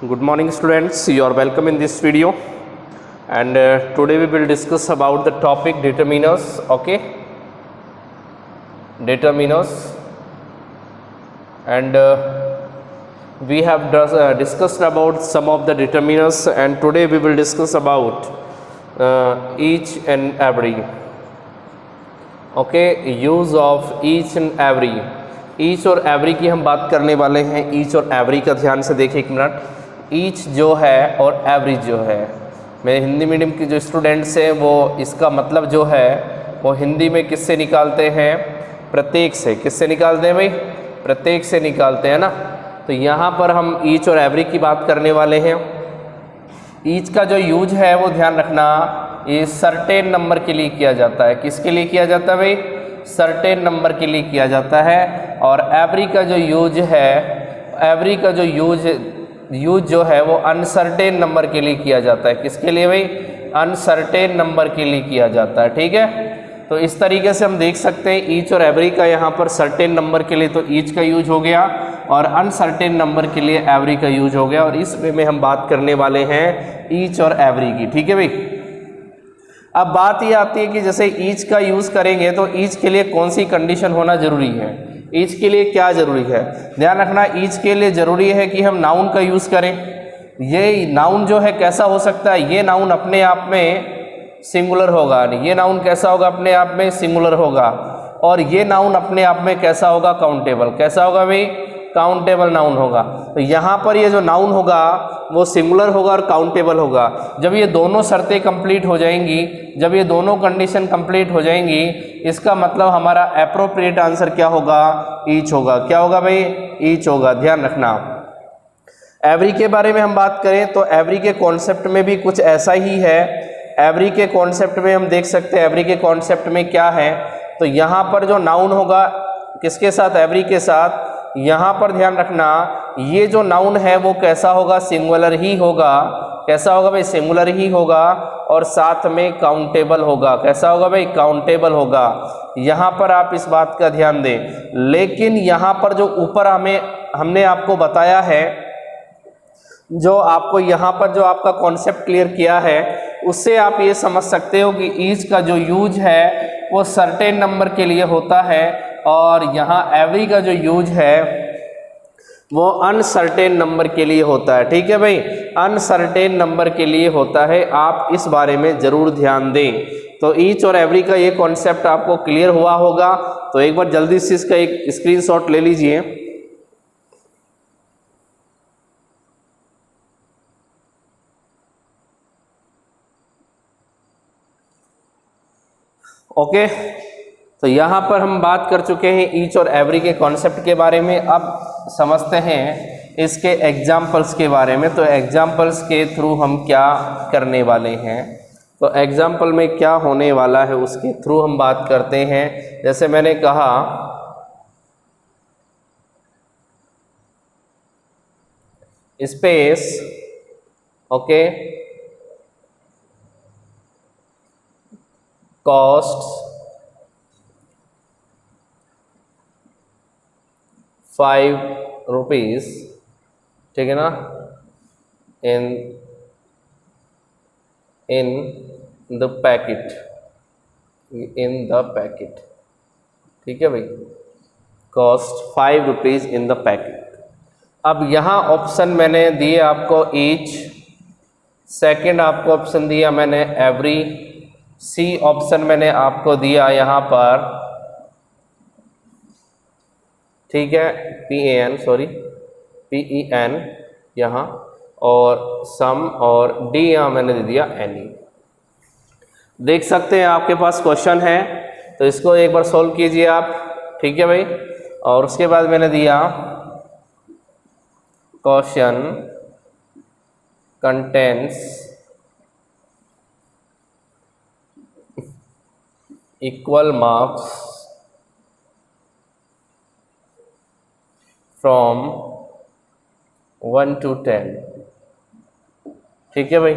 Good morning students, you are welcome in this video and today we will discuss about the topic determiners. Okay, determiners, and we have discussed about some of the determiners, and today we will discuss about each and every. Okay, use of each and every. Each और every की हम बात करने वाले हैं। Each और every का ध्यान से देखिए एक मिनट। ईच जो है और एवरी जो है, मेरे हिंदी मीडियम के जो स्टूडेंट्स हैं वो इसका मतलब जो है वो हिंदी में किससे निकालते हैं? प्रत्येक से। किससे निकालते हैं भाई? प्रत्येक से निकालते हैं ना। तो यहाँ पर हम ईच और एवरी की बात करने वाले हैं। ईच का जो यूज है वो ध्यान रखना, ये सर्टेन नंबर के लिए किया जाता है। किसके लिए किया जाता है भाई? सर्टेन नंबर के लिए किया जाता है। और एवरी का जो यूज है, एवरी का जो यूज जो है वो अनसर्टेन नंबर के लिए किया जाता है। किसके लिए भाई? अनसर्टेन नंबर के लिए किया जाता है। ठीक है, तो इस तरीके से हम देख सकते हैं ईच और एवरी का। यहाँ पर सर्टेन नंबर के लिए तो ईच का यूज हो गया और अनसर्टेन नंबर के लिए एवरी का यूज हो गया। और इस वे में हम बात करने वाले हैं ईच और एवरी की। ठीक है भाई, अब बात ये आती है कि जैसे ईच का यूज़ करेंगे तो ईच के लिए कौन सी कंडीशन होना ज़रूरी है? ईच के लिए क्या ज़रूरी है? ध्यान रखना, ईच के लिए ज़रूरी है कि हम नाउन का यूज़ करें। ये नाउन जो है कैसा हो सकता है? ये नाउन अपने आप में सिंगुलर होगा। ये नाउन कैसा होगा? अपने आप में सिंगुलर होगा। और ये नाउन अपने आप में कैसा होगा? काउंटेबल। कैसा होगा भाई? काउंटेबल नाउन होगा। तो यहाँ पर ये जो नाउन होगा वो सिंगुलर होगा और काउंटेबल होगा। जब ये दोनों शर्तें कंप्लीट हो जाएंगी, जब ये दोनों कंडीशन कंप्लीट हो जाएंगी, इसका मतलब हमारा एप्रोप्रिएट आंसर क्या होगा? ईच होगा। क्या होगा भाई? ईच होगा। ध्यान रखना। एवरी के बारे में हम बात करें तो एवरी के कॉन्सेप्ट में भी कुछ ऐसा ही है। एवरी के कॉन्सेप्ट में हम देख सकते हैं एवरी के कॉन्सेप्ट में क्या है। तो यहाँ पर जो नाउन होगा किसके साथ? एवरी के साथ। यहाँ पर ध्यान रखना, ये जो नाउन है वो कैसा होगा? सिंगुलर ही होगा। कैसा होगा भाई? सिंगुलर ही होगा और साथ में काउंटेबल होगा। कैसा होगा भाई? काउंटेबल होगा। यहाँ पर आप इस बात का ध्यान दें। लेकिन यहाँ पर जो ऊपर हमने आपको बताया है, जो आपको यहाँ पर जो आपका कॉन्सेप्ट क्लियर किया है, उससे आप ये समझ सकते हो कि ईच का जो यूज है वो सर्टेन नंबर के लिए होता है और यहाँ एवरी का जो यूज है वो अनसर्टेन नंबर के लिए होता है। ठीक है भाई, अनसर्टेन नंबर के लिए होता है। आप इस बारे में ज़रूर ध्यान दें। तो ईच और एवरी का ये कॉन्सेप्ट आपको क्लियर हुआ होगा। तो एक बार जल्दी से इसका एक स्क्रीनशॉट ले लीजिए। ओके, तो यहाँ पर हम बात कर चुके हैं ईच और एवरी के कॉन्सेप्ट के बारे में। अब समझते हैं इसके एग्जाम्पल्स के बारे में। तो एग्जाम्पल्स के थ्रू हम क्या करने वाले हैं, तो एग्जाम्पल में क्या होने वाला है उसके थ्रू हम बात करते हैं। जैसे मैंने कहा स्पेस, ओके, कॉस्ट 5 रुपीज़, ठीक है ना, इन द पैकेट, ठीक है भाई, cost 5 rupees in the packet. अब यहाँ ऑप्शन मैंने दिए आपको ईच, सेकंड आपको ऑप्शन दिया मैंने एवरी, सी ऑप्शन मैंने आपको दिया यहाँ पर, ठीक है, PEN यहाँ, और सम, और डी यहाँ मैंने दे दिया एनी। देख सकते हैं आपके पास क्वेश्चन है, तो इसको एक बार सॉल्व कीजिए आप। ठीक है भाई, और उसके बाद मैंने दिया question contents equal marks from 1 to 10। ठीक है भाई,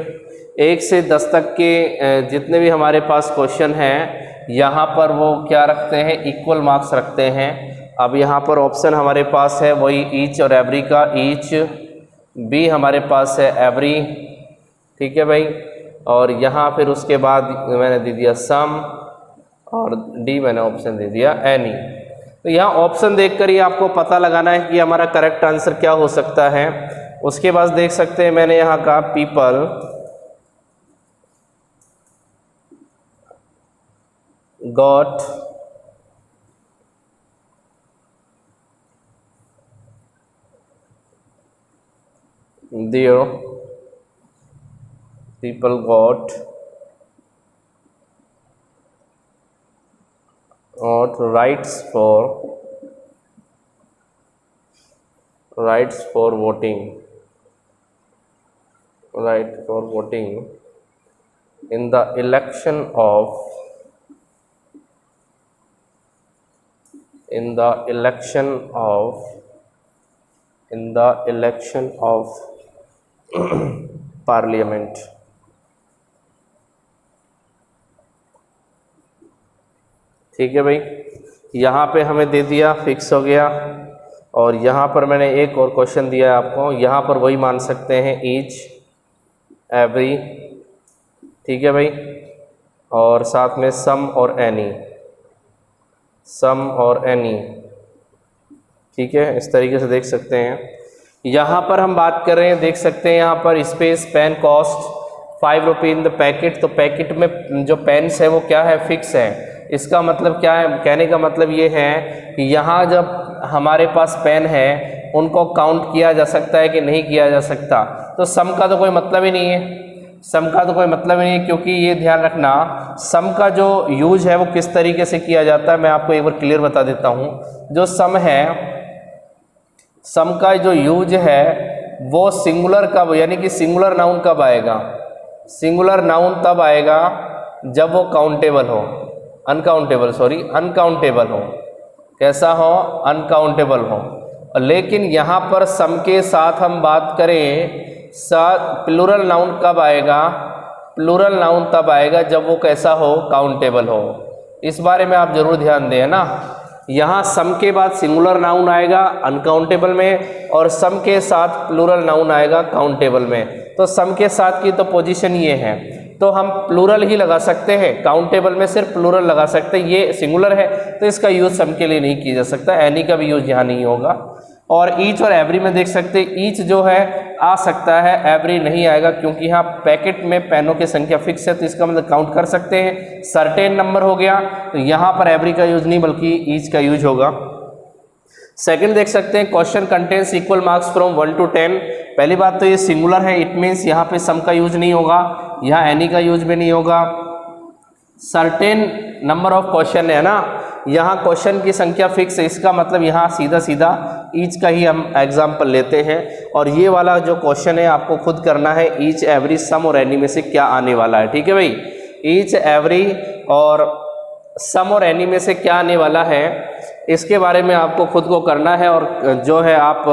1 से 10 तक के जितने भी हमारे पास क्वेश्चन हैं यहाँ पर वो क्या रखते हैं? इक्वल मार्क्स रखते हैं। अब यहाँ पर ऑप्शन हमारे पास है वही ईच और एवरी का। ईच बी हमारे पास है एवरी, ठीक है भाई, और यहाँ फिर उसके बाद मैंने दे दिया सम, और डी मैंने ऑप्शन दे दिया एनी। तो यहाँ ऑप्शन देखकर ही आपको पता लगाना है कि हमारा करेक्ट आंसर क्या हो सकता है। उसके बाद देख सकते हैं मैंने यहाँ कहा people got their, people got rights for voting, right for voting in the election of parliament। ठीक है भाई, यहाँ पे हमें दे दिया, फिक्स हो गया। और यहाँ पर मैंने एक और क्वेश्चन दिया है आपको, यहाँ पर वही मान सकते हैं ईच एवरी, ठीक है भाई, और साथ में सम और एनी, ठीक है, इस तरीके से देख सकते हैं। यहाँ पर हम बात कर रहे हैं, देख सकते हैं यहाँ पर स्पेस पेन कॉस्ट 5 रुपये इन द पैकेट। तो पैकेट में जो पेन्स है वो क्या है, फिक्स है। इसका मतलब क्या है, कहने का मतलब ये है कि यहाँ जब हमारे पास पेन है उनको काउंट किया जा सकता है कि नहीं किया जा सकता। तो सम का तो कोई मतलब ही नहीं है, क्योंकि ये ध्यान रखना सम का जो यूज है वो किस तरीके से किया जाता है, मैं आपको एक बार क्लियर बता देता हूँ। जो सम है, सम का जो यूज है वो सिंगुलर कब, यानी कि सिंगुलर नाउन कब आएगा, सिंगुलर नाउन तब आएगा जब वो काउंटेबल हो, अनकाउंटेबल हो। कैसा हो, अनकाउंटेबल हो। लेकिन यहाँ पर सम के साथ हम बात करें, प्लूरल नाउन कब आएगा, प्लूरल नाउन तब आएगा जब वो कैसा हो, काउंटेबल हो। इस बारे में आप जरूर ध्यान दें ना। यहाँ सम के बाद सिंगुलर नाउन आएगा अनकाउंटेबल में, और सम के साथ प्लूरल नाउन आएगा काउंटेबल में। तो सम के साथ की तो पोजीशन ये है, तो हम प्लूरल ही लगा सकते हैं, काउंटेबल में सिर्फ प्लूरल लगा सकते हैं। ये सिंगुलर है तो इसका यूज सम के लिए नहीं किया जा सकता, एनी का भी यूज यहाँ नहीं होगा। और ईच और एवरी में देख सकते हैं, ईच जो है आ सकता है, एवरी नहीं आएगा, क्योंकि यहाँ पैकेट में पेनों की संख्या फिक्स है, तो इसका मतलब काउंट कर सकते हैं, सर्टेन नंबर हो गया। तो यहाँ पर एवरी का यूज नहीं बल्कि ईच का यूज होगा। सेकंड देख सकते हैं, question contains equal marks from 1 to 10। पहली बात तो ये सिंगुलर है, इट मीन्स यहाँ पे सम का यूज नहीं होगा, यहाँ एनी का यूज भी नहीं होगा। सर्टेन नंबर ऑफ क्वेश्चन है ना, यहाँ क्वेश्चन की संख्या फिक्स है, इसका मतलब यहाँ सीधा सीधा ईच का ही हम एग्जाम्पल लेते हैं। और ये वाला जो क्वेश्चन है आपको खुद करना है, ईच एवरी सम और एनी में से क्या आने वाला है। ठीक है भाई, ईच एवरी और सम और एनी में से क्या आने वाला है, इसके बारे में आपको खुद को करना है। और जो है आप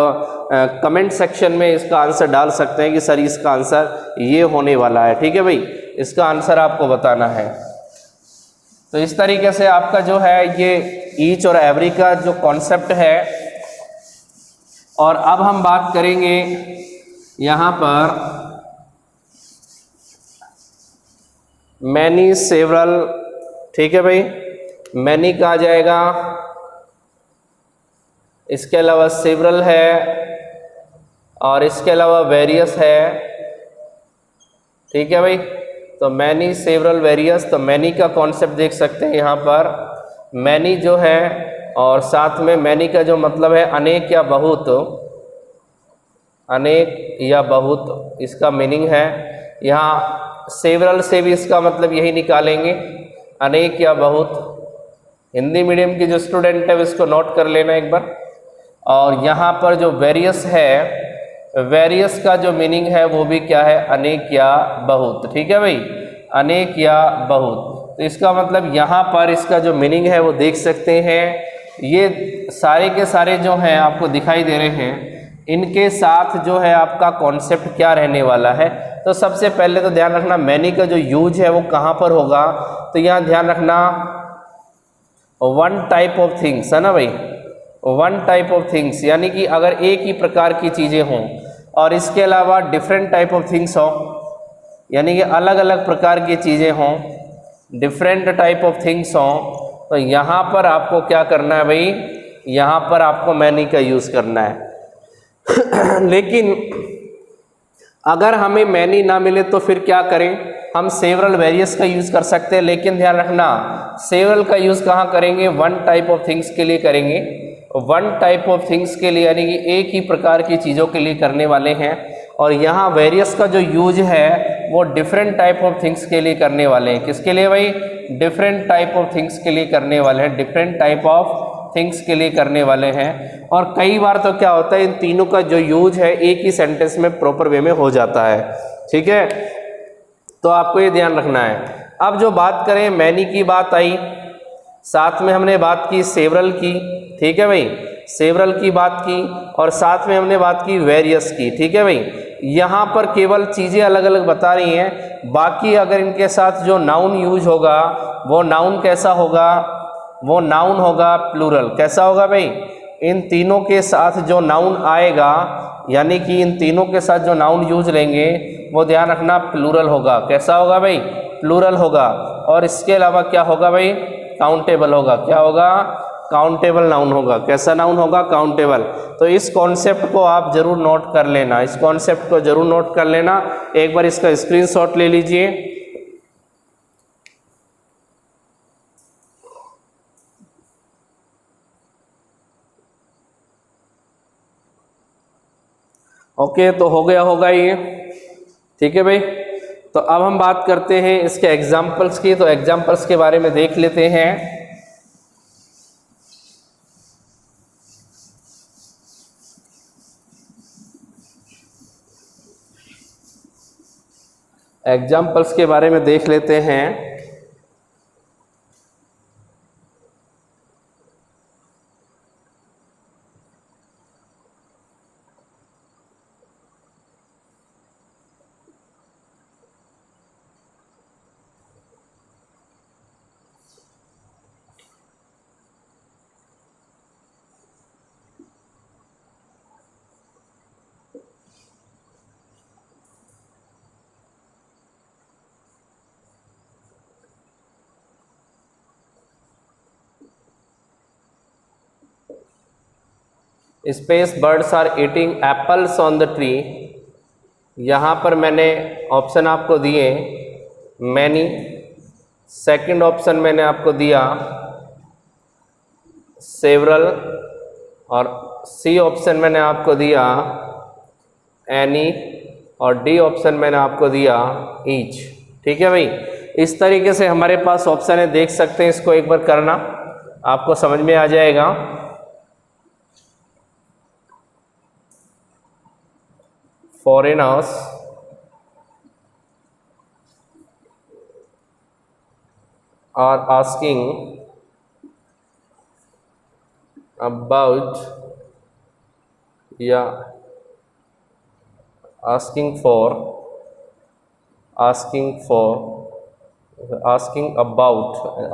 कमेंट सेक्शन में इसका आंसर डाल सकते हैं कि सर इसका आंसर ये होने वाला है। ठीक है भाई, इसका आंसर आपको बताना है। तो इस तरीके से आपका जो है ये ईच और एवरी का जो कॉन्सेप्ट है। और अब हम बात करेंगे यहाँ पर मैनी सेवरल। ठीक है भाई, मैनी का आ जाएगा, इसके अलावा सेवरल है, और इसके अलावा वेरियस है। ठीक है भाई, तो मैनी सेवरल वेरियस। तो मैनी का कॉन्सेप्ट देख सकते हैं यहाँ पर, मैनी जो है, और साथ में मैनी का जो मतलब है अनेक या बहुत, अनेक या बहुत इसका मीनिंग है। यहाँ सेवरल से भी इसका मतलब यही निकालेंगे, अनेक या बहुत। हिंदी मीडियम के जो स्टूडेंट है इसको नोट कर लेना एक बार। और यहाँ पर जो वेरियस है, वेरियस का जो मीनिंग है वो भी क्या है, अनेक या बहुत। ठीक है भाई, अनेक या बहुत। तो इसका मतलब यहाँ पर इसका जो मीनिंग है वो देख सकते हैं। ये सारे के सारे जो हैं आपको दिखाई दे रहे हैं, इनके साथ जो है आपका कॉन्सेप्ट क्या रहने वाला है। तो सबसे पहले तो ध्यान रखना मैनी का जो यूज है वो कहाँ पर होगा। तो यहाँ ध्यान रखना वन टाइप ऑफ थिंग्स है ना भाई, वन टाइप ऑफ थिंग्स, यानी कि अगर एक ही प्रकार की चीज़ें हों, और इसके अलावा डिफरेंट टाइप ऑफ थिंग्स हो, यानी कि अलग अलग प्रकार की चीज़ें हों, डिफरेंट टाइप ऑफ थिंग्स हों, तो यहाँ पर आपको क्या करना है भाई, यहाँ पर आपको मैनी का यूज़ करना है। लेकिन अगर हमें मैनी ना मिले तो फिर क्या करें, हम सेवरल वेरियस का यूज़ कर सकते हैं। लेकिन ध्यान रखना, सेवरल का यूज़ कहाँ करेंगे, वन टाइप ऑफ थिंग्स के लिए करेंगे, वन टाइप ऑफ थिंग्स के लिए, यानी कि एक ही प्रकार की चीज़ों के लिए करने वाले हैं। और यहाँ वेरियस का जो यूज है वो डिफरेंट टाइप ऑफ थिंग्स के लिए करने वाले हैं। किसके लिए भाई, डिफरेंट टाइप ऑफ थिंग्स के लिए करने वाले हैं, डिफरेंट टाइप ऑफ थिंग्स के लिए करने वाले हैं। और कई बार तो क्या होता है, इन तीनों का जो यूज है एक ही सेंटेंस में प्रॉपर वे में हो जाता है। ठीक है, तो आपको ये ध्यान रखना है। अब जो बात करें, मैनी की बात आई, साथ में हमने बात की सेवरल की, ठीक है भाई, सेवरल की बात की, और साथ में हमने बात की वेरियस की। ठीक है भाई, यहाँ पर केवल चीज़ें अलग अलग बता रही हैं, बाकी अगर इनके साथ जो नाउन यूज होगा वो नाउन कैसा होगा, वो नाउन होगा प्लूरल। कैसा होगा भाई, इन तीनों के साथ जो नाउन आएगा, यानी कि इन तीनों के साथ जो नाउन यूज लेंगे वो ध्यान रखना प्लूरल होगा। कैसा होगा भाई, प्लूरल होगा। और इसके अलावा क्या होगा भाई, काउंटेबल होगा। क्या होगा, काउंटेबल नाउन होगा। कैसा नाउन होगा, काउंटेबल। तो इस कॉन्सेप्ट को आप जरूर नोट कर लेना, इस कॉन्सेप्ट को जरूर नोट कर लेना। एक बार इसका स्क्रीनशॉट ले लीजिए। ओके, तो हो गया होगा ये। ठीक है भाई, तो अब हम बात करते हैं इसके एग्जाम्पल्स की। तो एग्जाम्पल्स के बारे में देख लेते हैं। एग्जाम्पल्स के बारे में देख लेते हैं। Space birds are eating apples on the tree. यहाँ पर मैंने ऑप्शन आपको दिए मैनी, सेकंड ऑप्शन मैंने आपको दिया सेवरल, और सी ऑप्शन मैंने आपको दिया एनी, और डी ऑप्शन मैंने आपको दिया ईच। ठीक है भाई, इस तरीके से हमारे पास ऑप्शन है, देख सकते हैं। इसको एक बार करना, आपको समझ में आ जाएगा। Foreigners are asking about,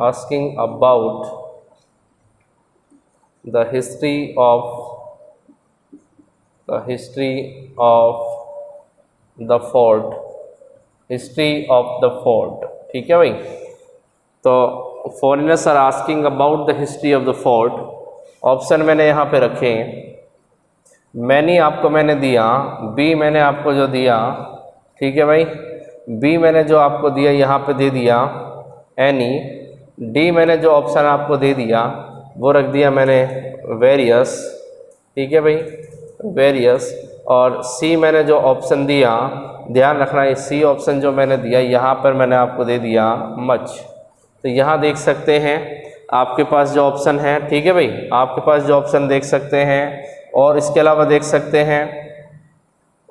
asking about the history of the fort, history of the fort. ठीक है भाई, तो foreigners are asking about the history of the fort, option मैंने यहाँ पे रखे। मैनी आपको मैंने दिया, बी मैंने आपको जो दिया, ठीक है भाई, बी मैंने जो आपको दिया यहाँ पे दे दिया एनी, डी मैंने जो ऑप्शन आपको दे दिया वो रख दिया मैंने वेरियस। ठीक है भाई, वेरियस। और सी मैंने जो ऑप्शन दिया, ध्यान रखना ये सी ऑप्शन जो मैंने दिया यहाँ पर मैंने आपको दे दिया मच। तो यहाँ देख सकते हैं आपके पास जो ऑप्शन है, ठीक है भाई, आपके पास जो ऑप्शन देख सकते हैं। और इसके अलावा देख सकते हैं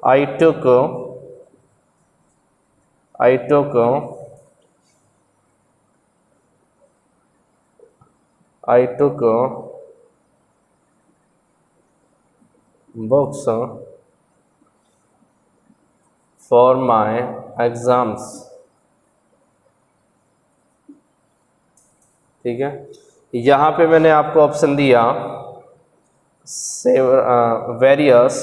I took books for my exams। ठीक है, यहाँ पे मैंने आपको ऑप्शन दिया वेरियस,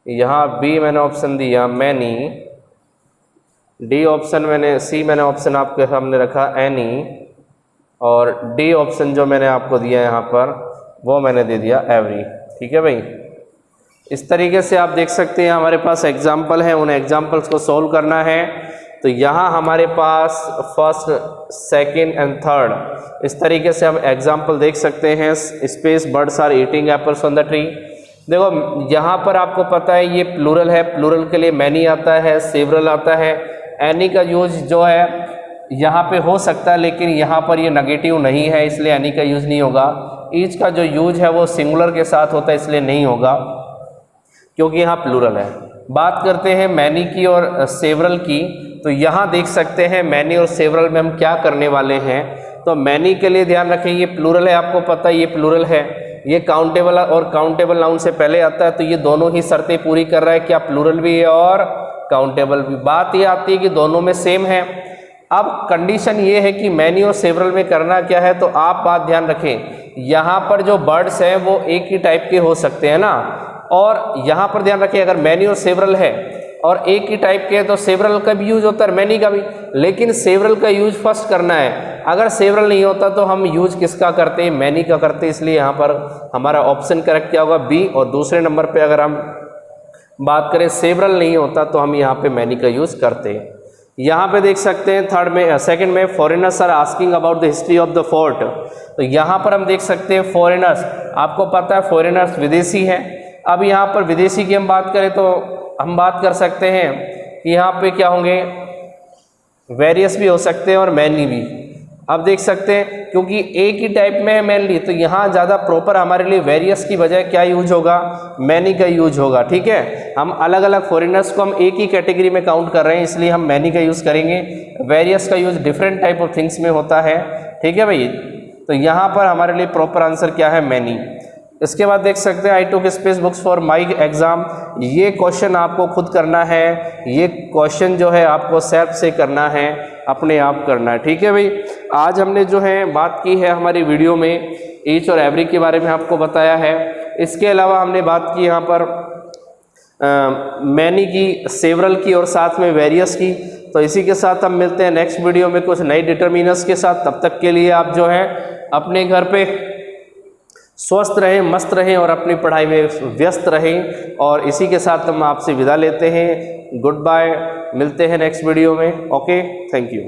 यहाँ बी मैंने ऑप्शन दिया मैनी, डी ऑप्शन मैंने, सी मैंने ऑप्शन आपके सामने रखा एनी, और डी ऑप्शन जो मैंने आपको दिया यहाँ पर वो मैंने दे दिया एवरी। ठीक है भाई, इस तरीके से आप देख सकते हैं हमारे पास एग्जाम्पल है, उन एग्जाम्पल्स को सॉल्व करना है। तो यहाँ हमारे पास फर्स्ट, सेकंड एंड थर्ड इस तरीके से हम एग्जाम्पल देख सकते हैं। Space birds are eating apples on the tree. देखो यहाँ पर आपको पता है ये प्लूरल है, प्लूरल के लिए मैनी आता है, सेवरल आता है। एनी का यूज जो है यहाँ पे हो सकता है, लेकिन यहाँ पर ये नेगेटिव नहीं है, इसलिए एनी का यूज नहीं होगा। ईच का जो यूज है वो सिंगुलर के साथ होता है, इसलिए नहीं होगा क्योंकि यहाँ प्लूरल है। बात करते हैं मैनी की और सेवरल की, तो यहाँ देख सकते हैं मैनी और सेवरल में हम क्या करने वाले हैं। तो मैनी के लिए ध्यान रखें ये प्लूरल है, आपको पता है ये प्लूरल है, ये काउंटेबल और काउंटेबल नाउन से पहले आता है, तो ये दोनों ही शर्तें पूरी कर रहा है, क्या प्लूरल भी है और काउंटेबल भी। बात ये आती है कि दोनों में सेम है। अब कंडीशन ये है कि मैनी और सेवरल में करना क्या है, तो आप बात ध्यान रखें, यहाँ पर जो बर्ड्स हैं वो एक ही टाइप के हो सकते हैं ना, और यहाँ पर ध्यान रखें अगर मैनी और सेवरल है और एक ही टाइप के हैं तो सेवरल का भी यूज होता है, मैनी का भी, लेकिन सेवरल का यूज फर्स्ट करना है। अगर सेवरल नहीं होता तो हम यूज किसका करते हैं, मैनी का करते हैं, इसलिए यहाँ पर हमारा ऑप्शन करेक्ट क्या होगा, बी। और दूसरे नंबर पे अगर हम बात करें सेवरल नहीं होता तो हम यहाँ पे मैनी का यूज करते हैं। यहाँ पे देख सकते हैं थर्ड में, सेकंड में foreigners are asking about the history of the fort. तो यहाँ पर हम देख सकते हैं फॉरेनर्स, आपको पता है फॉरेनर्स विदेशी हैं। अब यहाँ पर विदेशी की हम बात करें तो हम बात कर सकते हैं कि यहाँ पे क्या होंगे, वेरियस भी हो सकते हैं और मैनली भी। अब देख सकते हैं क्योंकि एक ही टाइप में है मैनली, तो यहाँ ज़्यादा प्रॉपर हमारे लिए वेरियस की बजाय क्या यूज होगा, मैनी का यूज होगा। ठीक है, हम अलग अलग फॉरेनर्स को हम एक ही कैटेगरी में काउंट कर रहे हैं, इसलिए हम मैनी का यूज़ करेंगे। वेरियस का use different type of things में होता है। ठीक है भाई, तो यहाँ पर हमारे लिए प्रॉपर आंसर क्या है, मैनी। इसके बाद देख सकते हैं I took space books for my exam. ये क्वेश्चन आपको खुद करना है, ये क्वेश्चन जो है आपको सेल्फ से करना है, अपने आप करना है। ठीक है भाई, आज हमने जो है बात की है हमारी वीडियो में ईच और एवरी के बारे में आपको बताया है। इसके अलावा हमने बात की यहाँ पर मैनी की, सेवरल की और साथ में वेरियस की। तो इसी के साथ हम मिलते हैं नेक्स्ट वीडियो में कुछ नई डिटर्मिनर्स के साथ। तब तक के लिए आप जो है अपने घर पे स्वस्थ रहें, मस्त रहें और अपनी पढ़ाई में व्यस्त रहें। और इसी के साथ हम आपसे विदा लेते हैं। गुड बाय, मिलते हैं नेक्स्ट वीडियो में। Okay, thank you.